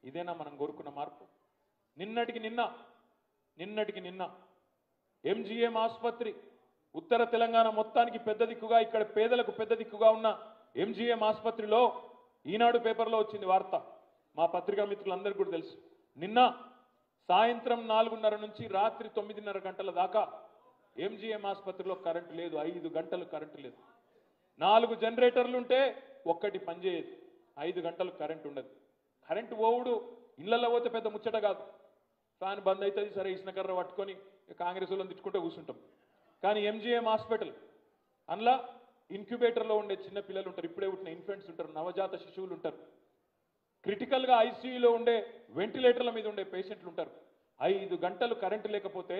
ఇదేనా మనం కోరుకున్న మార్పు? నిన్నటికి నిన్న ఎంజీఎం ఆసుపత్రి ఉత్తర తెలంగాణ మొత్తానికి పెద్ద దిక్కుగా, ఇక్కడ పేదలకు పెద్ద దిక్కుగా ఉన్న ఎంజీఎం ఆసుపత్రిలో ఈనాడు పేపర్లో వచ్చింది వార్త. మా పత్రికా మిత్రులందరికీ కూడా తెలుసు. నిన్న సాయంత్రం 4:30 నుంచి రాత్రి 9:30 గంటల దాకా ఎంజీఎం ఆసుపత్రిలో కరెంటు లేదు. 5 గంటలు కరెంటు లేదు. 4 జనరేటర్లు ఉంటే ఒక్కటి పనిచేయదు. 5 గంటలు కరెంటు ఉండదు. కరెంటు పోవుడు ఇళ్లలో పోతే పెద్ద ముచ్చట కాదు. ఫ్యాన్ బంద్ అవుతుంది, సరే ఇసునకర్ర పట్టుకొని కాంగ్రెస్ వాళ్ళని తిట్టుకుంటే కూర్చుంటాం. కానీ ఎంజీఎం హాస్పిటల్ అందులో ఇన్క్యుబేటర్లో ఉండే చిన్న పిల్లలు ఉంటారు, ఇప్పుడే పుట్టిన ఇన్ఫెంట్స్ ఉంటారు, నవజాత శిశువులు ఉంటారు, క్రిటికల్గా ఐసీయూలో ఉండే వెంటిలేటర్ల మీద ఉండే పేషెంట్లు ఉంటారు. 5 గంటలు కరెంటు లేకపోతే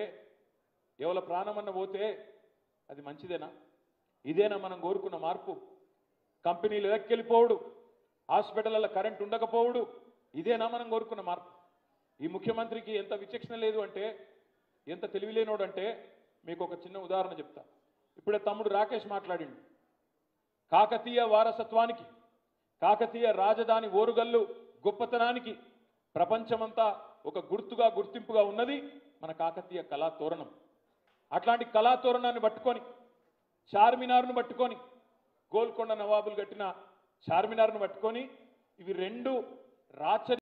ఎవరి ప్రాణమన్న పోతే అది మంచిదేనా? ఇదేనా మనం కోరుకున్న మార్పు? కంపెనీలు ఎక్కెళ్ళిపోవుడు, హాస్పిటల్లో కరెంటు ఉండకపోవుడు, ఇదేనా మనం కోరుకున్న మార్పు? ఈ ముఖ్యమంత్రికి ఎంత విచక్షణ లేదు అంటే, ఎంత తెలివిలేనోడు అంటే, మీకు ఒక చిన్న ఉదాహరణ చెప్తా. ఇప్పుడే తమ్ముడు రాకేష్ మాట్లాడిండు. కాకతీయ వారసత్వానికి, కాకతీయ రాజధాని ఓరుగల్లు గొప్పతనానికి ప్రపంచమంతా ఒక గుర్తుగా, గుర్తింపుగా ఉన్నది మన కాకతీయ కళాతోరణం. అట్లాంటి కళాతోరణాన్ని పట్టుకొని, చార్మినార్ను పట్టుకొని, గోల్కొండ నవాబులు కట్టిన చార్మినార్ను పట్టుకొని, ఇవి రెండు రాచ